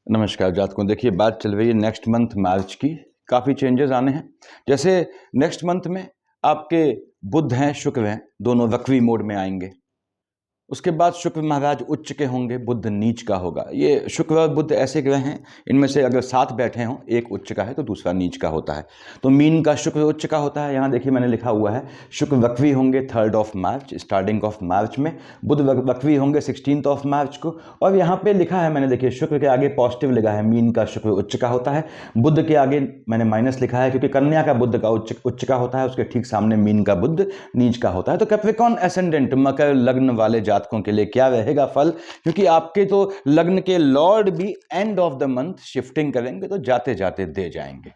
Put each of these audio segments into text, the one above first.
नमस्कार जातकों। देखिए, बात चल रही है नेक्स्ट मंथ मार्च की। काफ़ी चेंजेस आने हैं। जैसे नेक्स्ट मंथ में आपके बुध हैं, शुक्र हैं, दोनों वक्री मोड में आएंगे। उसके बाद शुक्र महाराज उच्च के होंगे, बुध नीच का होगा। ये शुक्र और बुध ऐसे ग्रह हैं, इनमें से अगर साथ बैठे हों, एक उच्च का है तो दूसरा नीच का होता है। तो मीन का शुक्र उच्च का होता है। यहाँ देखिए मैंने लिखा हुआ है शुक्र वक्री होंगे 3rd of March, starting of March में। बुध वक्री होंगे 16th ऑफ मार्च को। और यहाँ पे लिखा है मैंने, देखिए शुक्र के आगे पॉजिटिव लिखा है, मीन का शुक्र उच्च का होता है। बुध के आगे मैंने माइनस लिखा है क्योंकि कन्या का बुध का उच्च का होता है, उसके ठीक सामने मीन का बुध नीच का होता है। तो कैप्रिकॉर्न एसेंडेंट मकर लग्न वाले जातकों के लिए क्या रहेगा फल, क्योंकि आपके तो लग्न के लॉर्ड भी end of the month shifting करेंगे, तो जाते जाते दे जाएंगे।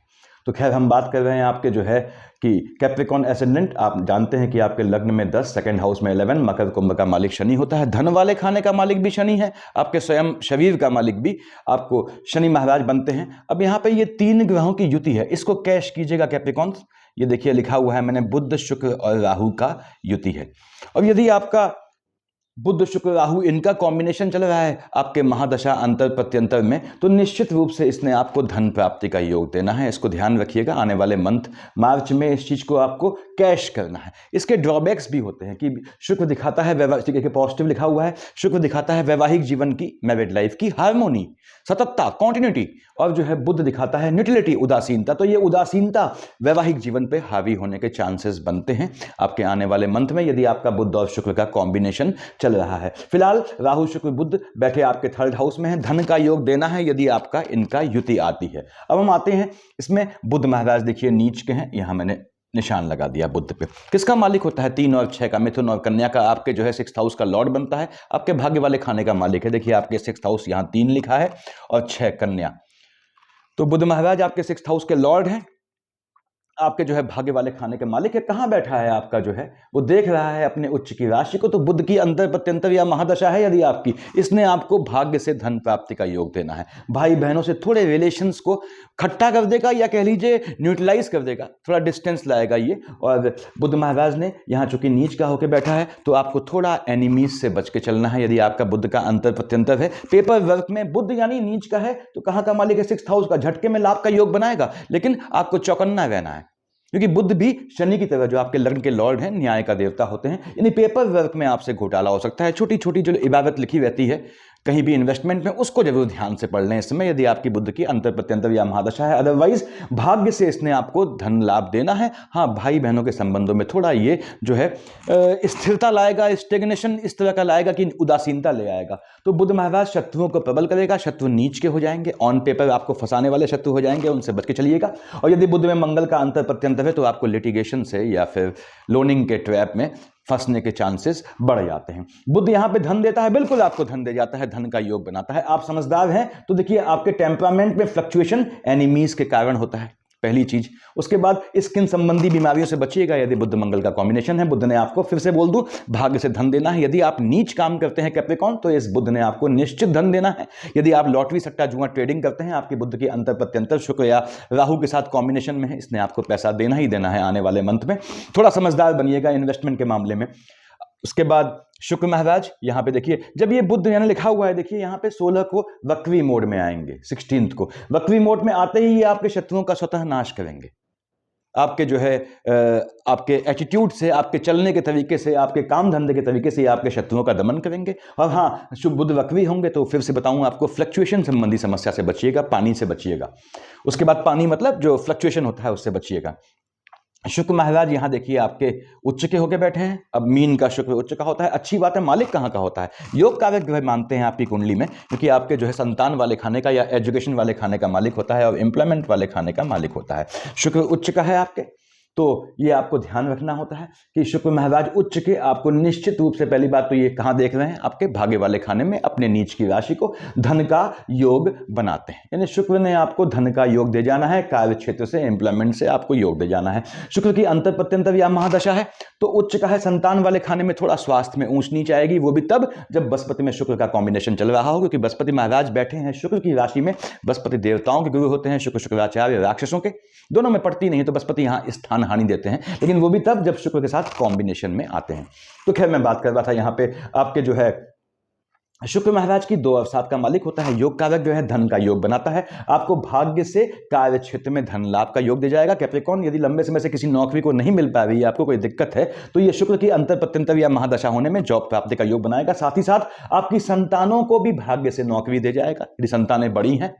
तो खैर हम बात कर रहे हैं आपके जो है कि कैप्रिकॉर्न एसेंडेंट, आप जानते हैं कि आपके लग्न में 10, सेकंड हाउस में 11, मकर कुंभ का मालिक शनि होता है। धन वाले खाने का मालिक भी शनि है, आपके स्वयं शरीर का मालिक भी आपको शनि महाराज बनते हैं। अब यहाँ पे ये 3 ग्रहों की युति है, इसको कैश कीजिएगा कैप्रिकॉर्न। ये देखिए लिखा हुआ है मैंने, बुध शुक्र और राहु का युति है। और यदि आपका बुध शुक्र राहु इनका कॉम्बिनेशन चल रहा है आपके महादशा अंतर प्रत्यंतर में, तो निश्चित रूप से इसने आपको धन प्राप्ति का योग देना है। इसको ध्यान रखिएगा, आने वाले मंथ मार्च में इस चीज को आपको कैश करना है। इसके ड्रॉबैक्स भी होते हैं कि शुक्र दिखाता है पॉजिटिव लिखा हुआ है, शुक्र दिखाता है वैवाहिक जीवन की, मैरिड लाइफ की हार्मोनी, सततता, कॉन्टिन्यूटी, और जो है बुध दिखाता है न्यूट्रलिटी, उदासीनता। तो ये उदासीनता वैवाहिक जीवन पे हावी होने के चांसेस बनते हैं आपके आने वाले मंथ में, यदि आपका बुध और शुक्र का कॉम्बिनेशन चल रहा है। फिलहाल राहु शुक्र बुध बैठे आपके 3rd हाउस में है, धन का योग देना है यदि आपका इनका युति आती है। अब हम आते हैं इसमें, बुध महाराज देखिए नीच के हैं, यहां मैंने निशान लगा दिया बुध पे। किसका मालिक होता है? 3 और 6 का, मिथुन और कन्या का, आपके जो है 6th हाउस का लॉर्ड बनता है, आपके भाग्य वाले खाने का मालिक है। देखिए आपके 6th हाउस यहां 3 लिखा है और 6 कन्या। तो बुध महाराज आपके 6th हाउस के लॉर्ड हैं, आपके जो है भाग्य वाले खाने के मालिक है। कहां बैठा है आपका जो है, वो देख रहा है अपने उच्च की राशि को। तो बुध की अंतर प्रत्यंतर या महादशा है यदि आपकी, इसने आपको भाग्य से धन प्राप्ति का योग देना है। भाई बहनों से थोड़े रिलेशंस को खट्टा कर देगा, या कह लीजिए न्यूट्रलाइज कर देगा, थोड़ा डिस्टेंस लाएगा ये। और बुध महाराज ने यहाँ चूंकि नीच का होकर बैठा है, तो आपको थोड़ा एनिमीज से बच के चलना है यदि आपका बुध का अंतर प्रत्यंतर है। पेपर वर्क में बुध यानी नीच का है, तो कहां का मालिक है? 6th हाउस का। झटके में लाभ का योग बनाएगा, लेकिन आपको चौकन्ना रहना है, क्योंकि बुध भी शनि की तरह जो आपके लग्न के लॉर्ड हैं, न्याय का देवता होते हैं। यानी पेपर वर्क में आपसे घोटाला हो सकता है। छोटी छोटी जो इबादत लिखी रहती है कहीं भी इन्वेस्टमेंट में, उसको जरूर ध्यान से पढ़ लें इस समय, यदि आपकी बुध की अंतर प्रत्यंतर या महादशा है। अदरवाइज भाग्य से इसने आपको धन लाभ देना है। हाँ, भाई बहनों के संबंधों में थोड़ा ये जो है स्थिरता लाएगा, स्टेग्नेशन इस तरह का लाएगा कि उदासीनता ले आएगा। तो बुध महाराज शत्रुओं को प्रबल करेगा, शत्रु नीच के हो जाएंगे, ऑन पेपर आपको फंसाने वाले शत्रु हो जाएंगे, उनसे बच के चलिएगा। और यदि बुध में मंगल का अंतर प्रत्यंतर है, तो आपको लिटिगेशन से या फिर लोनिंग के ट्रैप में फंसने के चांसेस बढ़ जाते हैं। बुध यहां पे धन देता है, बिल्कुल आपको धन दे जाता है, धन का योग बनाता है। आप समझदार हैं तो देखिए आपके टेम्परामेंट में फ्लक्चुएशन एनिमीज के कारण होता है, पहली चीज। उसके बाद स्किन संबंधी बीमारियों से बचिएगा यदि बुध मंगल का कॉम्बिनेशन है। बुध ने आपको, फिर से बोल दूं, भाग्य से धन देना है। यदि आप नीच काम करते हैं कैप्रिकॉर्न, तो इस बुध ने आपको निश्चित धन देना है। यदि आप लॉटरी सट्टा जुआ ट्रेडिंग करते हैं, आपके बुध के अंतर प्रत्यंतर शुक्र या राहु के साथ कॉम्बिनेशन में है, इसने आपको पैसा देना ही देना है आने वाले मंथ में। थोड़ा समझदार बनिएगा इन्वेस्टमेंट के मामले में। उसके बाद शुक्र महाराज यहां पे देखिए, जब ये बुध यानी लिखा हुआ है, देखिए यहां पे 16 को वक्री मोड में आएंगे, 16th को वक्री मोड में आते ही ये आपके शत्रुओं का स्वतः नाश करेंगे। आपके जो है आपके एटीट्यूड से, आपके चलने के तरीके से, आपके काम धंधे के तरीके से आपके शत्रुओं का दमन करेंगे। और हाँ, शुभ बुध वक्री होंगे तो फिर से बताऊं आपको, फ्लक्चुएशन संबंधी समस्या से बचिएगा, पानी से बचिएगा। उसके बाद पानी मतलब जो फ्लक्चुएशन होता है उससे बचिएगा। शुक्र महाराज यहां देखिए आपके उच्च के होके बैठे हैं। अब मीन का शुक्र उच्च का होता है, अच्छी बात है। मालिक कहां का होता है? योग कारक ग्रह मानते हैं आपकी कुंडली में, क्योंकि आपके जो है संतान वाले खाने का या एजुकेशन वाले खाने का मालिक होता है और एम्प्लॉयमेंट वाले खाने का मालिक होता है। शुक्र उच्च का है आपके, तो ये आपको ध्यान रखना होता है कि शुक्र महाराज उच्च के आपको निश्चित रूप से, पहली बात तो ये कहां देख रहे हैं? आपके भाग्य वाले खाने में, अपने नीच की राशि को धन का योग बनाते हैं। यानी शुक्र ने आपको धन का योग दे जाना है, कार्य क्षेत्र से, एम्प्लॉयमेंट से आपको योग दे जाना है। शुक्र की अंतर प्रत्यंतर या महादशा है तो उच्च का है, संतान वाले खाने में थोड़ा स्वास्थ्य में ऊंच नीच आएगी, वो भी तब जब बृहस्पति में शुक्र का कॉम्बिनेशन चल रहा हो, क्योंकि बृहस्पति महाराज बैठे हैं शुक्र की राशि में। बृहस्पति देवताओं के गुरु होते हैं, शुक्र शुक्राचार्य राक्षसों के, दोनों में पड़ती नहीं, तो बृहस्पति यहां स्थान हानि देते हैं, लेकिन वो भी तब जब शुक्र के साथ कॉम्बिनेशन में आते हैं। तो खैर मैं बात कर रहा था यहां पे आपके जो है शुक्र महाराज की 2 अवसाद का मालिक होता है। योग कारक जो है धन का योग बनाता है, आपको भाग्य से कार्य क्षेत्र में धन लाभ का योग दे जाएगा। कैप्रिकॉर्न, यदि लंबे समय से किसी नौकरी को नहीं मिल पा रही है, आपको कोई दिक्कत है, तो ये शुक्र की अंतर प्रत्यंतर या महादशा होने में जॉब प्राप्ति का योग बनाएगा। साथ ही साथ आपकी संतानों को भी भाग्य से नौकरी दे जाएगा यदि संतानें बड़ी हैं।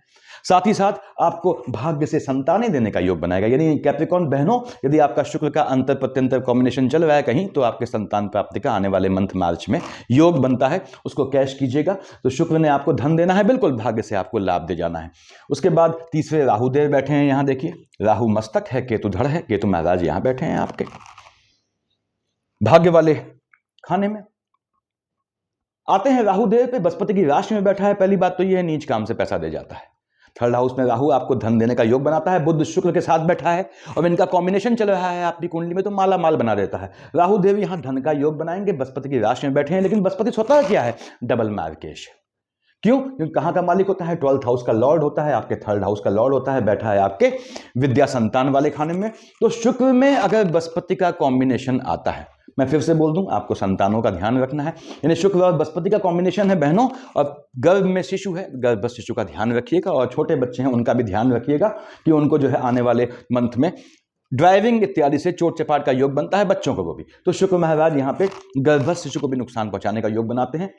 साथ ही साथ आपको भाग्य से संतानें देने का योग बनाएगा। यानी कैप्रिकॉर्न बहनों, यदि आपका शुक्र का अंतर प्रत्यंतर कॉम्बिनेशन चल रहा है कहीं, तो आपके संतान प्राप्ति का आने वाले मंथ मार्च में योग बनता है, उसको कैश कीजिएगा। तो शुक्र ने आपको धन देना है, बिल्कुल भाग्य से आपको लाभ दे जाना है। उसके बाद तीसरे राहु देव बैठे हैं यहाँ, देखिए राहु मस्तक है, केतु धड़ है, केतु महाराज यहाँ बैठे हैं आपके भाग्य वाले खाने में। आते हैं राहु देव पे, बृहस्पति की राशि में बैठा है। पहली बात तो यह है, नीच काम से पैसा दे जाता है। थर्ड हाउस में राहु आपको धन देने का योग बनाता है, बुध शुक्र के साथ बैठा है और इनका कॉम्बिनेशन चल रहा है आपकी कुंडली में, तो माला माल बना देता है। राहु देव यहां धन का योग बनाएंगे, बृहस्पति की राशि में बैठे हैं, लेकिन बृहस्पति स्वतः क्या है, डबल मार्केश। क्यों? क्योंकि कहां का मालिक होता है, 12th हाउस का लॉर्ड होता है, आपके 3rd हाउस का लॉर्ड होता है, बैठा है आपके विद्या संतान वाले खाने में। तो शुक्र में अगर बृहस्पति का कॉम्बिनेशन आता है, मैं फिर से बोल दूं, आपको संतानों का ध्यान रखना है। यानी शुक्र और बृहस्पति का कॉम्बिनेशन है बहनों, और गर्भ में शिशु है, गर्भ शिशु का ध्यान रखिएगा, और छोटे बच्चे हैं उनका भी ध्यान रखिएगा कि उनको जो है आने वाले मंथ में ड्राइविंग इत्यादि से चोट चपाट का योग बनता है बच्चों को भी। तो शुक्र महाराज यहाँ पे गर्भस्थ शिशु को भी नुकसान पहुंचाने का योग बनाते हैं।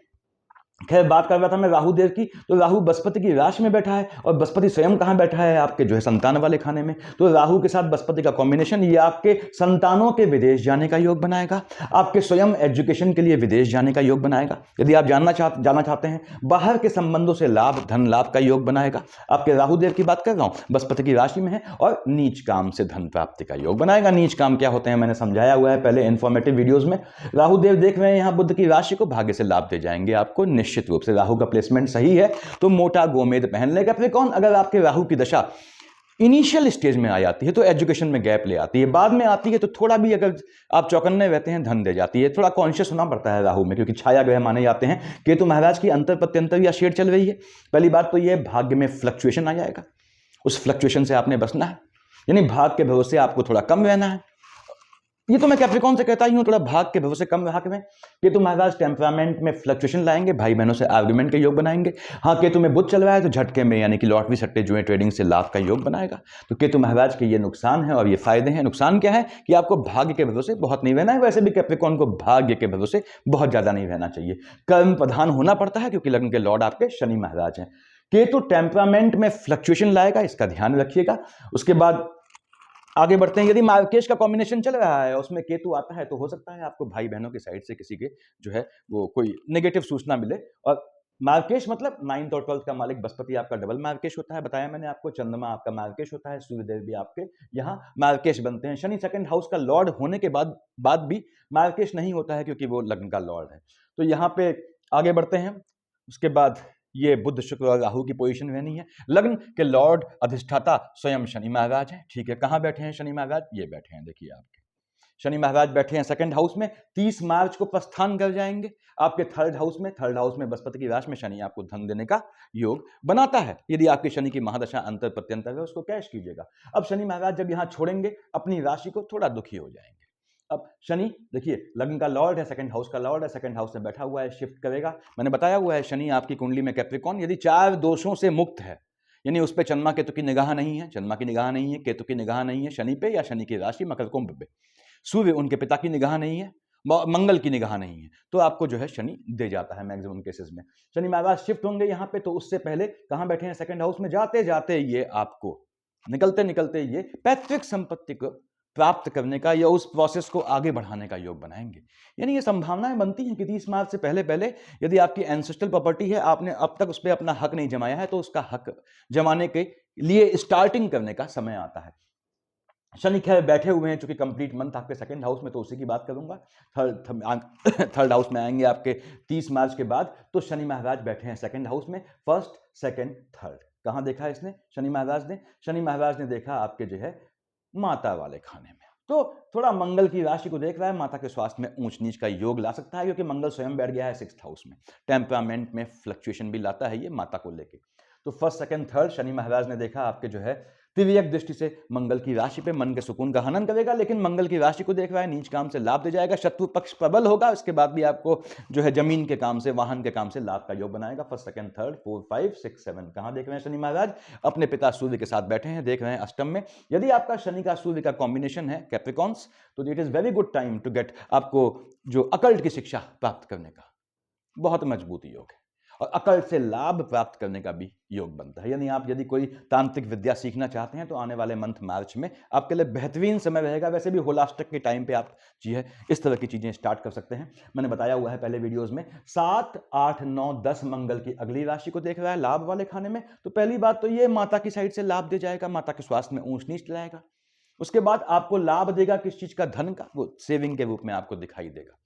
खैर, बात कर रहा था मैं राहु देव की, तो राहु बृहस्पति की राशि में बैठा है और बृहस्पति स्वयं कहां बैठा है, आपके जो है संतान वाले खाने में। तो राहु के साथ बृहस्पति का कॉम्बिनेशन ये आपके संतानों के विदेश जाने का योग बनाएगा, आपके स्वयं एजुकेशन के लिए विदेश जाने का योग बनाएगा। यदि आप जाना चाहते हैं, बाहर के संबंधों से लाभ, धन लाभ का योग बनाएगा। आपके राहु देव की बात कर रहा हूं, बृहस्पति की राशि में है, और नीच काम से धन प्राप्ति का योग बनाएगा। नीच काम क्या होते हैं मैंने समझाया हुआ है पहले इन्फॉर्मेटिव वीडियोज में। राहु देव देख रहे हैं यहाँ बुध की राशि को, भाग्य से लाभ दे जाएंगे आपको निश्चित रूप से। राहु का प्लेसमेंट सही है तो मोटा गोमेद पहन लेगा। फिर कौन, अगर आपके राहु की दशा इनिशियल स्टेज में आ जाती है तो एजुकेशन में गैप ले आती है, बाद में आती है तो थोड़ा भी अगर आप चौकन्ने रहते हैं धन दे जाती है। थोड़ा कॉन्शियस होना पड़ता है राहु में, क्योंकि छाया ग्रह माने जाते हैं। केतु महाराज की अंतर प्रत्यंतर या शेड चल रही है। पहली बात तो यह, भाग्य में फ्लक्चुएशन आ जाएगा, उस फ्लक्चुएशन से आपने बचना है, यानी भाग के भरोसे आपको थोड़ा कम रहना है। ये तो मैं कैप्रिकॉर्न से कहता ही हूं, थोड़ा भाग के भरोसे कम रहा करें। केतु महाराज टेम्परामेंट में फ्लक्चुएशन लाएंगे, भाई बहनों से आर्गुमेंट के योग बनाएंगे। हाँ, केतु में बुध चल रहा है तो झटके में यानी कि लॉटरी सट्टे जुए ट्रेडिंग से लाभ का योग बनाएगा। तो केतु महाराज के ये नुकसान है और ये फायदे हैं। नुकसान क्या है कि आपको भाग्य के भरोसे बहुत नहीं रहना है। वैसे भी कैप्रिकॉर्न को भाग्य के भरोसे बहुत ज्यादा नहीं रहना चाहिए, कर्म प्रधान होना पड़ता है, क्योंकि लग्न के लॉर्ड आपके शनि महाराज हैं। केतु टेम्परामेंट में फ्लक्चुएशन लाएगा, इसका ध्यान रखिएगा। उसके बाद आगे बढ़ते हैं। यदि मार्केश का कॉम्बिनेशन चल रहा है, उसमें केतु आता है, तो हो सकता है आपको भाई बहनों की साइड से किसी के जो है वो कोई नेगेटिव सूचना मिले। और मार्केश मतलब 9th और 12th का मालिक बृहस्पति आपका डबल मार्केश होता है, बताया मैंने आपको। चंद्रमा आपका मार्केश होता है, सूर्यदेव भी आपके यहाँ मार्केश बनते हैं। शनि 2nd हाउस का लॉर्ड होने के बाद भी मार्केश नहीं होता है, क्योंकि वो लग्न का लॉर्ड है। तो यहाँ पे आगे बढ़ते हैं। उसके बाद ये बुध शुक्र और राहु की पोजीशन रहनी है। लग्न के लॉर्ड अधिष्ठाता स्वयं शनि महाराज हैं, ठीक है। कहां बैठे हैं शनि महाराज, ये बैठे हैं, देखिए आपके शनि महाराज बैठे हैं 2nd हाउस में। 30 मार्च को प्रस्थान कर जाएंगे आपके 3rd हाउस में। 3rd हाउस में बृहस्पति की राशि में शनि आपको धन देने का योग बनाता है। यदि आपकी शनि की महादशा अंतर प्रत्यंतर है, उसको कैश कीजिएगा। अब शनि महाराज जब यहां छोड़ेंगे अपनी राशि को, थोड़ा दुखी हो जाएंगे। अब शनि देखिए लग्न का लॉर्ड है, 2nd हाउस का लॉर्ड है, 2nd हाउस में बैठा हुआ है, शिफ्ट करेगा। मैंने बताया हुआ है शनि आपकी कुंडली में कैप्रिकॉर्न यदि 4 दोषों से मुक्त है, यानी उस पर चंद्रमा केतु की निगाह नहीं है, चंद्रमा की निगाह नहीं है, केतु की निगाह नहीं है शनि पे, या शनि की राशि मकर कुंभ पे, सूर्य उनके पिता की निगाह नहीं है, मंगल की निगाह नहीं है, तो आपको जो है शनि दे जाता है मैक्सिमम केसेस में। शनि महाराज शिफ्ट होंगे यहाँ पे, तो उससे पहले कहाँ बैठे हैं 2nd हाउस में। जाते जाते ये आपको निकलते निकलते ये पैतृक संपत्ति को प्राप्त करने का या उस प्रोसेस को आगे बढ़ाने का योग बनाएंगे। यानी ये संभावनाएं बनती हैं कि 30 मार्च से पहले यदि आपकी एंसेस्ट्रल प्रॉपर्टी है, आपने अब तक उस पर अपना हक नहीं जमाया है, तो उसका हक जमाने के लिए स्टार्टिंग करने का समय आता है। शनि खैर बैठे हुए हैं, चूंकि कंप्लीट मंथ आपके 2nd हाउस में, तो उसी की बात करूंगा। 3rd हाउस में आएंगे आपके 30 मार्च के बाद। तो शनि महाराज बैठे हैं 2nd हाउस में, 1st, 2nd, 3rd। कहां देखा इसने शनि महाराज ने देखा आपके जो है माता वाले खाने में। तो थोड़ा मंगल की राशि को देख रहा है, माता के स्वास्थ्य में ऊंच नीच का योग ला सकता है, क्योंकि मंगल स्वयं बैठ गया है 6th हाउस में। टेम्परामेंट में फ्लक्चुएशन भी लाता है ये माता को लेके। तो 1st, 2nd, 3rd शनि महाराज ने देखा आपके जो है तिर्यक दृष्टि से मंगल की राशि पे मन के सुकून का हनन करेगा, लेकिन मंगल की राशि को देख रहा है, नीच काम से लाभ दे जाएगा, शत्रु पक्ष प्रबल होगा, उसके बाद भी आपको जो है जमीन के काम से, वाहन के काम से लाभ का योग बनाएगा। फर्स्ट, सेकंड, थर्ड, 4, 5, 6, 7 कहां देख रहे हैं शनि महाराज? अपने पिता सूर्य के साथ बैठे हैं, देख रहे हैं अष्टम में। यदि आपका शनि का सूर्य का कॉम्बिनेशन है कैप्रिकॉन्स, तो it is very good time to get, आपको जो अकल्ट की शिक्षा प्राप्त करने का बहुत मजबूत योग है, और अकल्ट से लाभ प्राप्त करने का भी योग बनता है। यानी आप यदि कोई तांत्रिक विद्या सीखना चाहते हैं तो आने वाले मंथ मार्च में आपके लिए बेहतरीन समय रहेगा। वैसे भी होलाष्टक के टाइम पे आप जी है इस तरह की चीजें स्टार्ट कर सकते हैं। मैंने बताया हुआ है पहले वीडियोस में, 7, 8, 9, 10 मंगल की अगली राशि को देख रहा है लाभ वाले खाने में। तो पहली बात तो ये माता की साइड से लाभ दे जाएगा, माता के स्वास्थ्य में ऊंच नीच लाएगा। उसके बाद आपको लाभ देगा किस चीज का? धन का, वो सेविंग के रूप में आपको दिखाई देगा।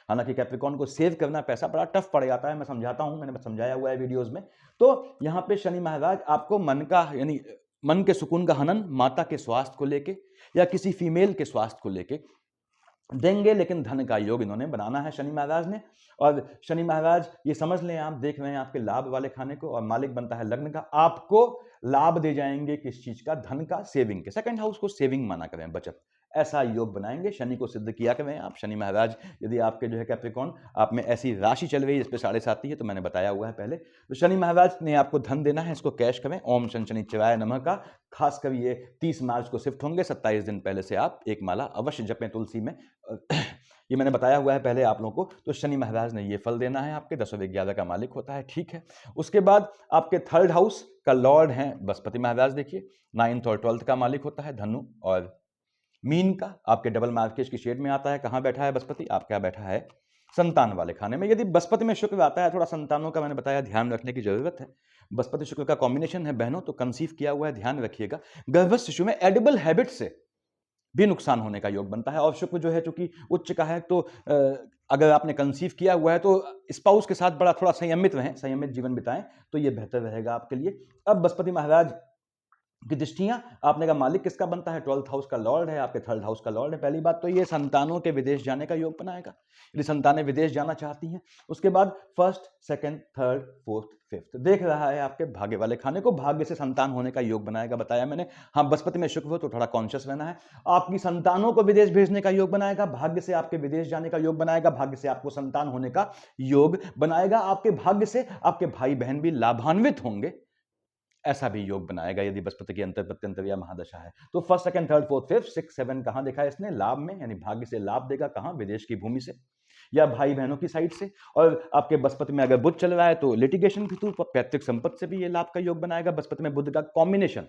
हालांकि कैप्रिकॉर्न को सेव करना पैसा बड़ा टफ पड़ जाता है, मैं समझाता हूं, मैंने समझाया हुआ है वीडियोस में। तो यहां पे शनि महाराज आपको मन का, यानी मन के सुकून का हनन माता के स्वास्थ्य को लेके या किसी फीमेल के स्वास्थ्य को लेके देंगे, लेकिन धन का योग इन्होंने बनाना है शनि महाराज ने। और शनि महाराज ये समझ लें, आप देख रहे हैं आपके लाभ वाले खाने को, और मालिक बनता है लग्न का, आपको लाभ दे जाएंगे किस चीज का? धन का, सेविंग के। सेकंड हाउस को सेविंग माना करें, बचत, ऐसा योग बनाएंगे। शनि को सिद्ध किया करें आप। शनि महाराज यदि आपके जो है कैप्रिकॉर्न आप में ऐसी राशि चल रही है जिस पे 7.5 है, तो मैंने बताया हुआ है पहले, तो शनि महाराज ने आपको धन देना है, इसको कैश करें। ओम शनिश्चराय नमः का खासकर ये 30 मार्च को शिफ्ट होंगे, 27 दिन पहले से आप एक माला अवश्य जपें तुलसी में। ये मैंने बताया हुआ है पहले आप लोगों को। तो शनि महाराज ने ये फल देना है आपके, 10 और 11 का मालिक होता है, ठीक है। उसके बाद आपके थर्ड हाउस का लॉर्ड है बृहस्पति महाराज, देखिए 9th और 12th का मालिक होता है धनु और मीन का, आपके डबल मार्केज की शेड में आता है। कहां बैठा है बृहस्पति? आपका बैठा है संतान वाले खाने में। यदि बृहस्पति में शुक्र आता है, थोड़ा संतानों का मैंने बताया ध्यान रखने की जरूरत है। बृहस्पति शुक्र का कॉम्बिनेशन है बहनों, तो कंसीव किया हुआ है, ध्यान रखिएगा। गर्भस्थ शिशु में एडिबल हैबिट से भी नुकसान होने का योग बनता है। और शुक्र जो है चूंकि उच्च का है, तो अगर आपने कंसीव किया हुआ है तो स्पाउस के साथ बड़ा थोड़ा संयमित रहें, संयमित जीवन बिताएं, तो ये बेहतर रहेगा आपके लिए। अब बृहस्पति महाराज की दृष्टियां, आपने का मालिक किसका बनता है? 12th हाउस का लॉर्ड है, आपके 3rd हाउस का लॉर्ड है। पहली बात तो ये संतानों के विदेश जाने का योग बनाएगा, यदि संतानें विदेश जाना चाहती हैं। उसके बाद 1st, 2nd, 3rd, 4th, 5th देख रहा है आपके भाग्य वाले खाने को, भाग्य से संतान होने का योग बनाएगा, बताया मैंने। हाँ, बृहस्पति में शुक्र हो तो थोड़ा कॉन्शियस रहना है। आपकी संतानों को विदेश भेजने का योग बनाएगा, भाग्य से आपके विदेश जाने का योग बनाएगा, भाग्य से आपको संतान होने का योग बनाएगा। आपके भाग्य से आपके भाई बहन भी लाभान्वित होंगे, ऐसा भी योग बनाएगा यदि बृहस्पति की अंतर प्रत्यंतर या महादशा है। तो 1st, 2nd, 3rd, 4th, 5th, 6, 7 कहां देखा है इसने? लाभ में, यानी भाग्य से लाभ देगा। कहां? विदेश की भूमि से या भाई बहनों की साइड से। और आपके बृहस्पति में अगर बुध चल रहा है तो लिटिगेशन के थ्रू, पैतृक संपत्ति से भी ये लाभ का योग बनाएगा। बृहस्पति में बुध का कॉम्बिनेशन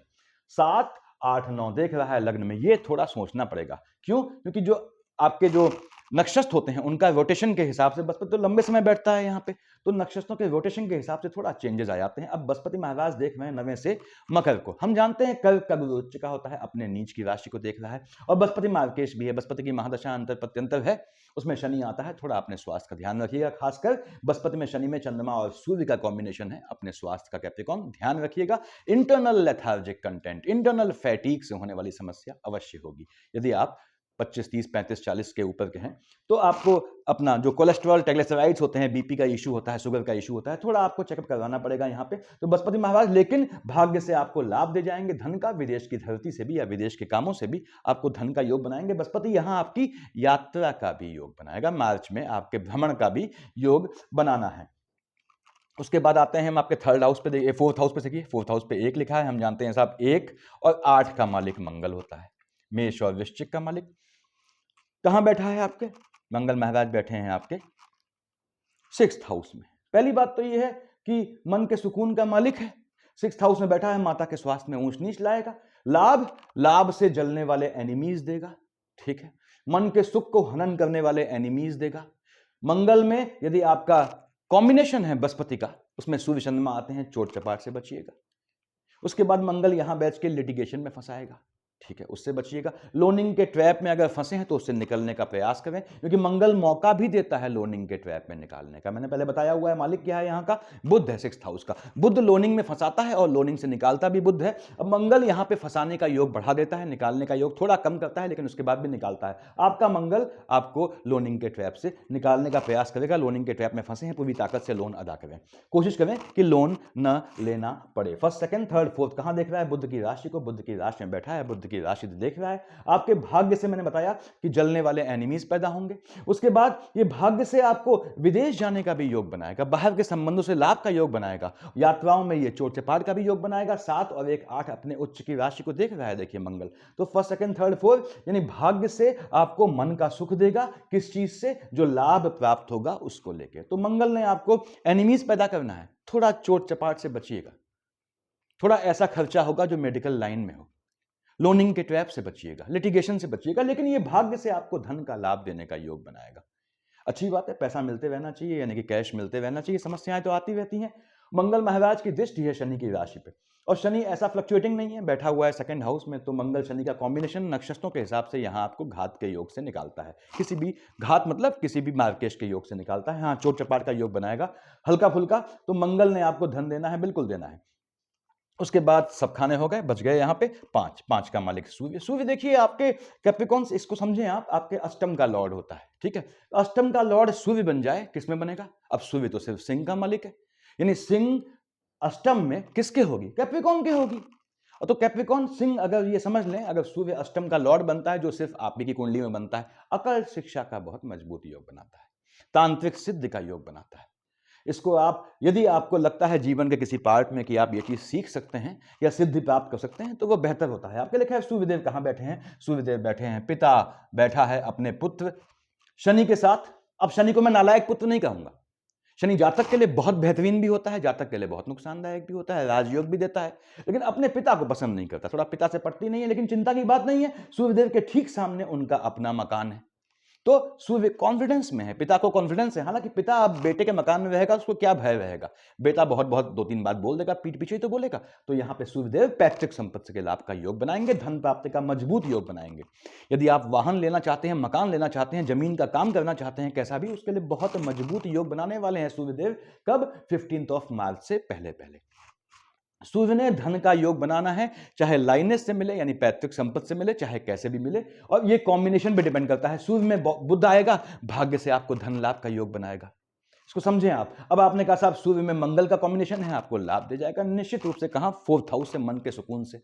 7, 8, 9 देख रहा है लग्न में, ये थोड़ा सोचना पड़ेगा। क्यों? क्योंकि जो आपके जो नक्षत्र होते हैं उनका रोटेशन के हिसाब से, बृहस्पति तो लंबे समय बैठता है यहाँ पे, तो नक्षत्रों के रोटेशन के हिसाब से थोड़ा चेंजेस आ जाते हैं। अब बृहस्पति महाराज देख रहे हैं 9वें से मकर को। हम जानते हैं कर्क का गुरु उच्च का होता है, अपने नीच की राशि को देख रहा है, और बृहस्पति मार्केश भी है, बृहस्पति की महादशा अंतर प्रत्यंतर है, उसमें शनि आता है। थोड़ा अपने स्वास्थ्य का ध्यान रखिएगा, खासकर बृहस्पति में शनि में चंद्रमा और सूर्य का कॉम्बिनेशन है, अपने स्वास्थ्य का कैप्रिकॉर्न ध्यान रखिएगा। Internal lethargic content, internal fatigue से होने वाली समस्या अवश्य होगी। यदि आप 25, 30, 35, 40 के ऊपर के हैं तो आपको अपना जो कोलेस्ट्रॉल, ट्राइग्लिसराइड्स होते हैं, बीपी का इशू होता है, शुगर का इशू होता है, थोड़ा आपको चेकअप करवाना पड़ेगा यहाँ पे। तो बृहस्पति महाराज लेकिन भाग्य से आपको लाभ दे जाएंगे, धन का, विदेश की धरती से भी या विदेश के कामों से भी आपको धन का योग बनाएंगे। बृहस्पति यहाँ आपकी यात्रा का भी योग बनाएगा, मार्च में आपके भ्रमण का भी योग बनाना है। उसके बाद आते हैं हम आपके 3rd हाउस पे, देखिए 4th हाउस पे, देखिए 4th हाउस पे 1 लिखा है, हम जानते हैं साहब 1 और 8 का मालिक मंगल होता है, मेष और वृश्चिक का मालिक। कहां बैठा है आपके? मंगल महाराज बैठे हैं आपके 6th हाउस में। पहली बात तो यह है कि मन के सुकून का मालिक है, 6th हाउस में बैठा है, माता के स्वास्थ्य में ऊंच नीच लाएगा, लाभ से जलने वाले एनिमीज देगा, ठीक है। मन के सुख को हनन करने वाले एनिमीज देगा। मंगल में यदि आपका कॉम्बिनेशन है बृहस्पति का, उसमें सूर्य चंद्रमा आते हैं, चोट चपाट से बचिएगा। उसके बाद मंगल यहां बैठ के लिटिगेशन में फंसाएगा, ठीक है, उससे बचिएगा। लोनिंग के ट्रैप में अगर फंसे हैं तो उससे निकलने का प्रयास करें, क्योंकि मंगल मौका भी देता है लोनिंग के ट्रैप में निकालने का। मैंने पहले बताया हुआ है, मालिक क्या है यहाँ का? बुध है, 6th हाउस का। बुध लोनिंग में फंसाता है और लोनिंग से निकालता भी बुध है। अब मंगल यहाँ पे फंसाने का योग बढ़ा देता है, निकालने का योग थोड़ा कम करता है, लेकिन उसके बाद भी निकालता है। आपका मंगल आपको लोनिंग के ट्रैप से निकालने का प्रयास करेगा। लोनिंग के ट्रैप में फंसे हैं, पूरी ताकत से लोन अदा करें, कोशिश करें कि लोन न लेना पड़े। फर्स्ट, सेकंड, थर्ड, फोर्थ कहां देख रहा है? बुध की राशि को। बुध की राशि में बैठा है, बुध की राशि देख रहा है। आपके भाग्य से मैंने बताया कि जलने वाले एनिमीज पैदा होंगे। उसके बाद ये भाग्य से आपको विदेश जाने का भी योग बनाएगा, बाहर के संबंधों से लाभ का योग बनाएगा, यात्राओं में ये चोट चपाट का भी योग बनाएगा। 7 और 1 8 अपने उच्च की राशि को देख रहा है, देखिए मंगल। तो फर्स्ट, सेकंड, थर्ड, फोर्थ यानी भाग्य से आपको मन का सुख देगा। किस चीज से? जो लाभ प्राप्त होगा उसको लेकर। तो मंगल ने आपको एनिमीज पैदा करना है। थोड़ा चोट चपाट से बचिएगा, थोड़ा ऐसा खर्चा होगा जो मेडिकल लाइन में हो। लोनिंग के ट्रैप से बचिएगा, लिटिगेशन से बचिएगा, लेकिन यह भाग्य से आपको धन का लाभ देने का योग बनाएगा। अच्छी बात है, पैसा मिलते रहना चाहिए, यानी कि कैश मिलते रहना चाहिए। समस्याएं तो आती रहती हैं। मंगल महाराज की दृष्टि है शनि की राशि पे, और शनि ऐसा फ्लक्चुएटिंग नहीं है, बैठा हुआ है 2nd हाउस में। तो मंगल शनि का कॉम्बिनेशन नक्षत्रों के हिसाब से यहां आपको घात के योग से निकालता है। किसी भी घात मतलब किसी भी मार्केश के योग से निकालता है। हाँ, चोट चपाट का योग बनाएगा हल्का फुल्का। तो मंगल ने आपको धन देना है, बिल्कुल देना है। उसके बाद सब खाने हो गए, बच गए यहाँ पे 5 का मालिक सूर्य। सूर्य देखिए आपके कैप्रिकॉन्स, इसको समझें आप, आपके अष्टम का लॉर्ड होता है, ठीक है। अष्टम का लॉर्ड सूर्य बन जाए, किसमें बनेगा? अब सूर्य तो सिर्फ सिंह का मालिक है, यानी सिंह अष्टम में किसके होगी? कैप्रिकॉन के होगी। और तो कैप्रिकॉन सिंह, अगर ये समझ लें, अगर सूर्य अष्टम का लॉर्ड बनता है, जो सिर्फ आप ही की कुंडली में बनता है, अकल शिक्षा का बहुत मजबूत योग बनाता है, तांत्रिक सिद्धि का योग बनाता है। इसको आप, यदि आपको लगता है जीवन के किसी पार्ट में कि आप ये चीज सीख सकते हैं या सिद्धि प्राप्त कर सकते हैं, तो वो बेहतर होता है आपके लिए। खैर, सूर्यदेव कहां बैठे हैं? सूर्यदेव बैठे हैं, पिता बैठा है अपने पुत्र शनि के साथ। अब शनि को मैं नालायक पुत्र नहीं कहूंगा। शनि जातक के लिए बहुत बेहतरीन भी होता है, जातक के लिए बहुत नुकसानदायक भी होता है, राजयोग भी देता है, लेकिन अपने पिता को पसंद नहीं करता, थोड़ा पिता से पटती नहीं है। लेकिन चिंता की बात नहीं है, सूर्यदेव के ठीक सामने उनका अपना मकान है। तो सूर्य कॉन्फिडेंस में है, पिता को कॉन्फिडेंस है। हालांकि पिता अब बेटे के मकान में रहेगा, उसको क्या भय रहेगा? बेटा बहुत बहुत 2-3 बात बोल देगा, पीठ पीछे ही तो बोलेगा। तो यहां पे सूर्यदेव पैतृक संपत्ति के लाभ का योग बनाएंगे, धन प्राप्ति का मजबूत योग बनाएंगे। यदि आप वाहन लेना चाहते हैं, मकान लेना चाहते हैं, जमीन का काम करना चाहते हैं, कैसा भी, उसके लिए बहुत मजबूत योग बनाने वाले हैं सूर्यदेव। कब? 15 मार्च से पहले पहले। सूर्य ने धन का योग बनाना है, चाहे लाइनेस से मिले यानी पैतृक संपत्ति से मिले, चाहे कैसे भी मिले। और ये कॉम्बिनेशन भी डिपेंड करता है। सूर्य में बुध आएगा, भाग्य से आपको धन लाभ का योग बनाएगा। इसको समझें आप। अब आपने कहा साहब सूर्य में मंगल का कॉम्बिनेशन है, आपको लाभ दे जाएगा निश्चित रूप से। कहां? 4th हाउस से, मन के सुकून से।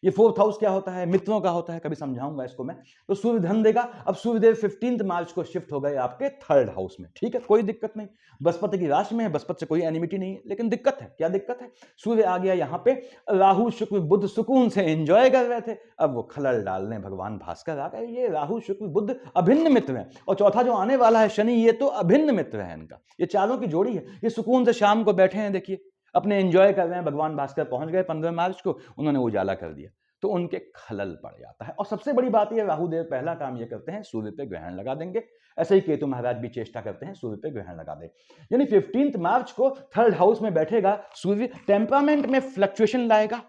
ये 4th हाउस क्या होता है? मित्रों का होता है, कभी समझाऊंगा इसको मैं। तो सूर्य धन देगा। अब सूर्यदेव 15 मार्च को शिफ्ट हो गए आपके 3rd हाउस में, ठीक है, कोई दिक्कत नहीं। बृहस्पति की राशि में है, बृहस्पति से कोई एनिमिटी नहीं है, लेकिन दिक्कत है। क्या दिक्कत है? सूर्य आ गया यहाँ पे, राहु शुक्र बुध सुकून से एंजॉय कर रहे थे, अब वो खलल डालने भगवान भास्कर आ गए। ये राहु शुक्र बुध अभिन्न मित्र है, और चौथा जो आने वाला है शनि, ये तो अभिन्न मित्र है इनका। ये चारों की जोड़ी है। ये सुकून से शाम को बैठे हैं, देखिए अपने एंजॉय कर रहे हैं। भगवान भास्कर पहुंच गए 15 मार्च को, उन्होंने उजाला कर दिया, तो उनके खलल पड़ जाता है। और सबसे बड़ी बात यह, राहुदेव पहला काम यह करते हैं, सूर्य पे ग्रहण लगा देंगे। ऐसे ही केतु महाराज भी चेष्टा करते हैं सूर्य पे ग्रहण लगा दे। यानी 15 मार्च को 3rd हाउस में बैठेगा सूर्य, टेम्परामेंट में फ्लक्चुएशन लाएगा,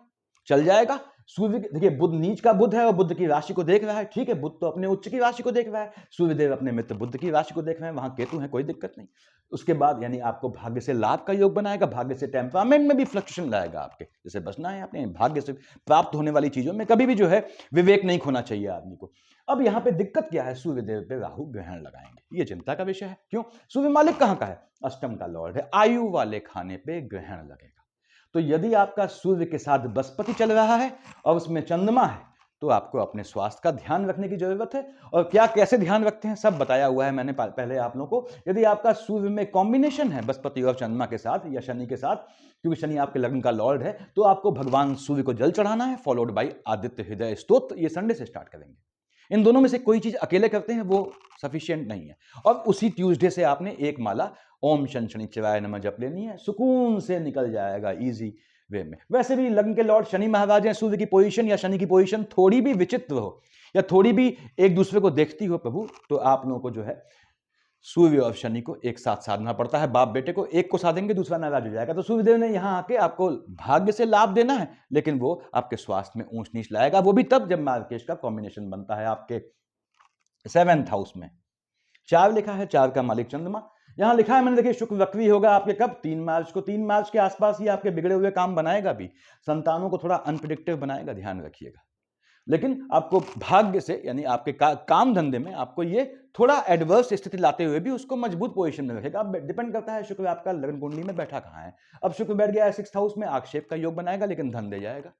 चल जाएगा। सूर्य देखिए, बुध नीच का बुध है और बुध की राशि को देख रहा है, ठीक है। बुध तो अपने उच्च की राशि को देख रहा है, सूर्यदेव अपने मित्र बुध की राशि को देख रहे हैं, वहां केतु है, कोई दिक्कत नहीं। उसके बाद यानी आपको भाग्य से लाभ का योग बनाएगा, भाग्य से टेम्परामेंट में भी फ्लक्चुएशन लाएगा आपके। जैसे बचना है आपने भाग्य से प्राप्त होने वाली चीजों में, कभी भी जो है विवेक नहीं खोना चाहिए आदमी को। अब यहाँ पे दिक्कत क्या है? सूर्यदेव पे राहु ग्रहण लगाएंगे, ये चिंता का विषय है। क्यों? सूर्य मालिक कहाँ का है? अष्टम का लॉर्ड है, आयु वाले खाने पे ग्रहण लगेगा। तो यदि आपका सूर्य के साथ बृहस्पति चल रहा है और उसमें चंद्रमा है, तो आपको अपने स्वास्थ्य का ध्यान रखने की जरूरत है। और क्या, कैसे ध्यान रखते हैं, सब बताया हुआ है मैंने पहले आप लोगों को। यदि आपका सूर्य में कॉम्बिनेशन है बृहस्पति और चंद्रमा के साथ या शनि के साथ, क्योंकि शनि आपके लग्न का लॉर्ड है, तो आपको भगवान सूर्य को जल चढ़ाना है, फॉलोड बाई आदित्य हृदय स्तोत्र। ये संडे से स्टार्ट करेंगे। इन दोनों में से कोई चीज अकेले करते हैं वो सफिशिएंट नहीं है। और उसी ट्यूसडे से आपने एक माला ओम शन शनिचराय नमः जप लेनी है, सुकून से निकल जाएगा इजी वे में। वैसे भी लग्न के लॉर्ड शनि महाराज हैं, सूर्य की पोजीशन या शनि की पोजीशन थोड़ी भी विचित्र हो या थोड़ी भी एक दूसरे को देखती हो प्रभु, तो आप लोगों को जो है सूर्य और शनि को एक साथ साधना पड़ता है। बाप बेटे को, एक को साधेंगे दूसरा नाराज हो जाएगा। तो सूर्यदेव ने यहाँ आके आपको भाग्य से लाभ देना है, लेकिन वो आपके स्वास्थ्य में ऊंच नीच लाएगा, वो भी तब जब मार्केश का कॉम्बिनेशन बनता है आपके 7th हाउस में। 4 लिखा है, 4 का मालिक चंद्रमा। यहां लिखा है मैंने, देखिए शुक्र वक्री होगा आपके कब, 3 मार्च को। 3 मार्च के आसपास ही आपके बिगड़े हुए काम बनाएगा भी, संतानों को थोड़ा अनप्रिडिक्टिव बनाएगा, ध्यान रखिएगा। लेकिन आपको भाग्य से, यानी आपके काम धंधे में आपको ये थोड़ा एडवर्स स्थिति लाते हुए भी उसको मजबूत पोजीशन में रखेगा। अब डिपेंड करता है शुक्र आपका लग्न कुंडली में बैठा कहां है। अब शुक्र बैठ गया है 6th हाउस में, आक्षेप का योग बनाएगा, लेकिन धन दे जाएगा।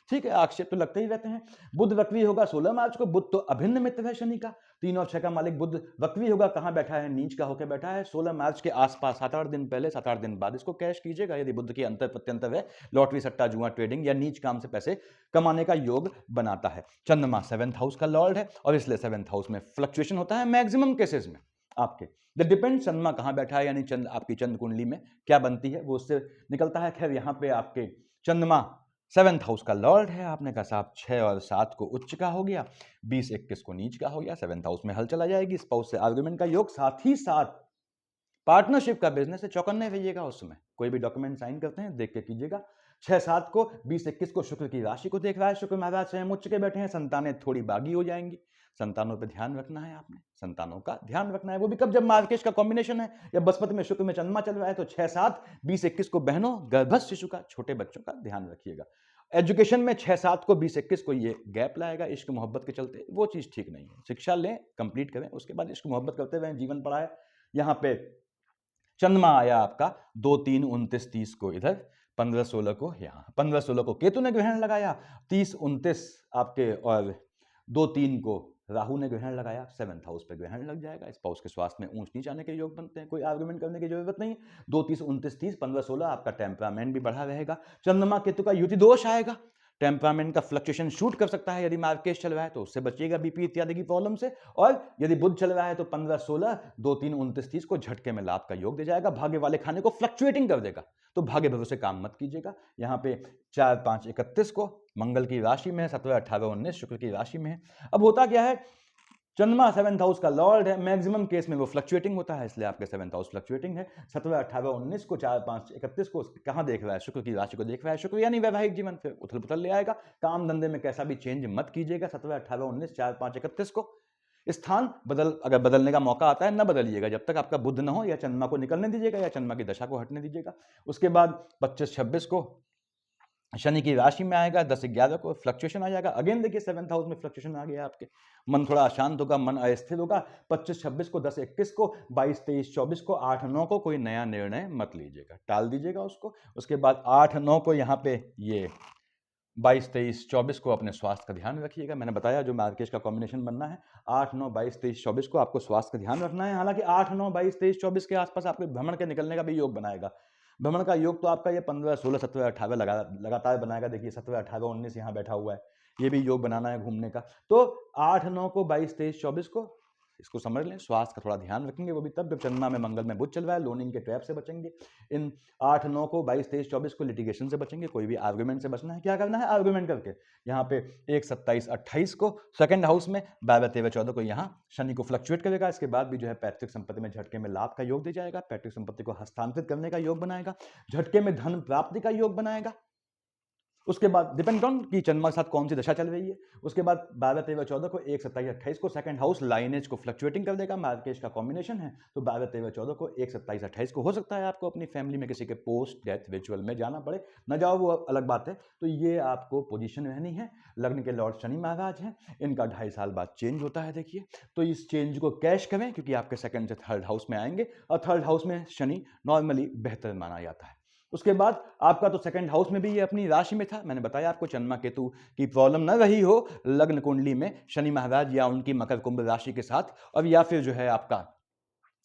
ठीक है, आक्षेप तो लगते ही रहते हैं। बुध वक्री होगा 16 मार्च को। बुध तो अभिन्न मित्र है शनि का, 3 और 6 का मालिक बुध वक्री होगा। कहां बैठा है, नीच का होकर बैठा है। 16 मार्च के आसपास 7-8 दिन पहले, 7-8 दिन बाद इसको कैश कीजिएगा यदि बुध की अंतर प्रत्यंतर है। लॉटरी, सट्टा, जुआ, ट्रेडिंग या नीच काम से पैसे कमाने का योग बनाता है। चंद्रमा 7th हाउस का लॉर्ड है और इसलिए 7th हाउस में फ्लक्चुएशन होता है मैक्सिमम केसेस में आपके। द डिपेंड चंद्रमा कहां बैठा है, यानी चंद्र आपकी चंद्र कुंडली में क्या बनती है वो उससे निकलता है। खैर यहाँ पे आपके चंद्रमा 7th हाउस का लॉर्ड है। आपने कहा साहब 6 और 7 को उच्च का हो गया, 20-21 को नीच का हो गया, 7th हाउस में हल चला जाएगी। स्पाउस से आर्गुमेंट का योग, साथ ही साथ पार्टनरशिप का बिजनेस है। चौकन्ने रहिएगा उस समय, कोई भी डॉक्यूमेंट साइन करते हैं देख के कीजिएगा। 6-7 को, 20-21 को शुक्र की राशि को देख रहा है। शुक्र महाराज स्वयं उच्च के बैठे हैं, संतानें थोड़ी बागी हो जाएंगी। संतानों पे ध्यान रखना है, आपने संतानों का ध्यान रखना है, वो भी कब, जब मार्केश का कॉम्बिनेशन है या बृहस्पति में शुक्र में चंद्रमा चल रहा है। तो 6-7, 20-21 को बहनों, गर्भस्थ शिशु का, छोटे बच्चों का ध्यान रखिएगा। एजुकेशन में 6-7 को, 20-21 को ये गैप लाएगा इश्क मोहब्बत के चलते, वो चीज ठीक नहीं है। शिक्षा लें, कंप्लीट करें, उसके बाद इश्क मोहब्बत करते हुए जीवन पढ़ाए। यहाँ पे चंद्रमा आया आपका 2-3-29-30 को इधर, 15-16 को यहाँ, 15-16 को केतु ने ग्रहण लगाया, 30-29 आपके और 2-3 को राहु ने ग्रहण लगाया। 7th हाउस पे ग्रहण लग जाएगा। स्पाउस के स्वास्थ्य में ऊंच नीच आने के योग बनते हैं, कोई आर्गुमेंट करने की जरूरत नहीं। 2-30-29-30, 15-16 आपका टेम्परामेंट भी बढ़ा रहेगा। चंद्रमा केतु का युति दोष आएगा, टेम्परामेंट का फ्लक्चुएशन शूट कर सकता है। यदि मार्केश चल रहा है तो उससे बचिएगा, बीपी इत्यादि की प्रॉब्लम से। और यदि बुध चल रहा है तो 15-16, 2-3-29-30 को झटके में लाभ का योग दे जाएगा। भाग्य वाले खाने को फ्लक्चुएटिंग कर देगा, तो भाग्य भरोसे काम मत कीजिएगा। यहाँ पे 4-5-31 को मंगल की राशि में है, 17-18-19 शुक्र की राशि में है। अब होता क्या है, चंद्रमा 7th हाउस का लॉर्ड है, मैक्सिमम केस में वो फ्लक्चुएटिंग होता है, इसलिए आपके 7th हाउस फ्लक्चुएटिंग है। 17-18-19 को, 4-5-31 को कहां देख रहा है, शुक्र की राशि को देख रहा है। शुक्र यानी वैवाहिक जीवन फिर उथल पुथल ले आएगा। काम धंधे में कैसा भी चेंज मत कीजिएगा। 17-18-19, 4-5-31 को स्थान अगर बदलने का मौका आता है, न बदलिएगा जब तक आपका बुध न हो, या चंद्रमा को निकलने दीजिएगा या चंद्रमा की दशा को हटने दीजिएगा। उसके बाद 25-26 को शनि की राशि में आएगा, 10-11 को फ्लक्चुएशन आ जाएगा। अगेन देखिए 7th हाउस में फ्लक्चुएशन आ गया आपके, मन थोड़ा अशांत होगा, मन अस्थिर होगा। 25-26 को, 10-21 को, 22-23-24 को, 8-9 को कोई नया निर्णय मत लीजिएगा, टाल दीजिएगा उसको। उसके बाद 8-9 को यहाँ पे ये 22-23-24 को अपने स्वास्थ्य का ध्यान रखिएगा। मैंने बताया जो मार्केश का कॉम्बिनेशन बनना है, 8-9, 22-23-24 को आपको स्वास्थ्य का ध्यान रखना है। हालांकि 8-9, 22-23-24 के आसपास आपके भ्रमण के निकलने का भी योग बनाएगा। भ्रमण का योग तो आपका ये 15-16, 17-18 लगातार बनाएगा। देखिए 17-18-19 यहाँ बैठा हुआ है, ये भी योग बनाना है घूमने का। तो 8-9 को, 22-23-24 को इसको समझ लें, स्वास्थ्य का थोड़ा ध्यान रखेंगे, वो भी तब जब चंद्रमा में मंगल में बुध चल रहा है। लोनिंग के ट्रैप से बचेंगे। इन 8-9 को, 22-23-24 को लिटिगेशन से बचेंगे, कोई भी आर्गुमेंट से बचना है। क्या करना है, आर्गुमेंट करके। यहाँ पे 1-27-28 को 2nd हाउस में, 12-13-14 को यहाँ शनि को फ्लक्चुएट करेगा। इसके बाद भी जो है पैतृक संपत्ति में झटके में लाभ का योग दे जाएगा, पैतृक संपत्ति को हस्तांतरित करने का योग बनाएगा, झटके में धन प्राप्ति का योग बनाएगा। उसके बाद डिपेंड ऑन कि चंद्रमा के साथ कौन सी दशा चल रही है। उसके बाद 12-13-14 को, 1-27-28 को 2nd हाउस लाइनेज को फ्लक्चुएटिंग कर देगा। मार्केश का कॉम्बिनेशन है, तो 12-13-14 को, 1-27-28 को हो सकता है आपको अपनी फैमिली में किसी के पोस्ट डेथ रिचुअल में जाना पड़े, न जाओ वो अलग बात है। तो ये आपको पोजीशन रहनी है। लग्न के लॉर्ड शनि महाराज हैं, इनका 2.5 साल बाद चेंज होता है देखिए, तो इस चेंज को कैश करें, क्योंकि आपके 2nd से 3rd हाउस में आएंगे, और 3rd हाउस में शनि नॉर्मली बेहतर माना जाता है। उसके बाद आपका तो 2nd हाउस में भी ये अपनी राशि में था। मैंने बताया आपको चंद्रमा केतु की प्रॉब्लम न रही हो लग्न कुंडली में शनि महाराज या उनकी मकर कुंभ राशि के साथ, और या फिर जो है आपका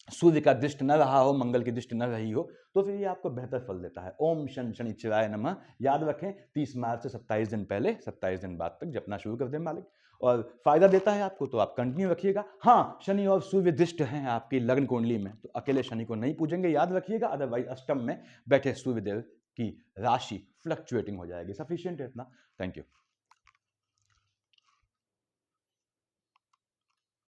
सूर्य का दृष्टि न रहा हो, मंगल की दृष्टि न रही हो, तो फिर ये आपको बेहतर फल देता है। ओम शनिश्चराय नमः याद रखें, 30 मार्च से 27 दिन पहले, 27 दिन बाद तक जपना शुरू कर दें मालिक, और फायदा देता है आपको, तो आप कंटिन्यू रखिएगा। हाँ, शनि और सूर्य दृष्ट हैं आपकी लग्न कुंडली में, तो अकेले शनि को नहीं पूजेंगे, याद रखिएगा। अदरवाइज अष्टम में बैठे सूर्यदेव की राशि फ्लक्चुएटिंग हो जाएगी। सफिशिएंट है इतना। Thank you.